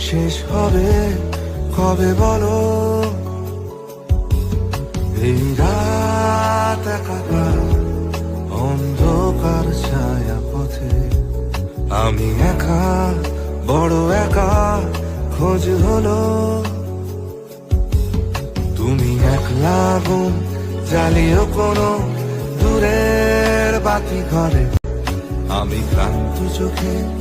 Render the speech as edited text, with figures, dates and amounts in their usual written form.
শেষ হবে কবে বলো? এই রাত একাকার অন্ধকার ছায়া পথে আমি একা, বড় একা, খোঁজ হলো। তুমি একলা আগুন জ্বালিও কোনো দূরের বাতি ঘরে, আমি ক্লান্ত চোখে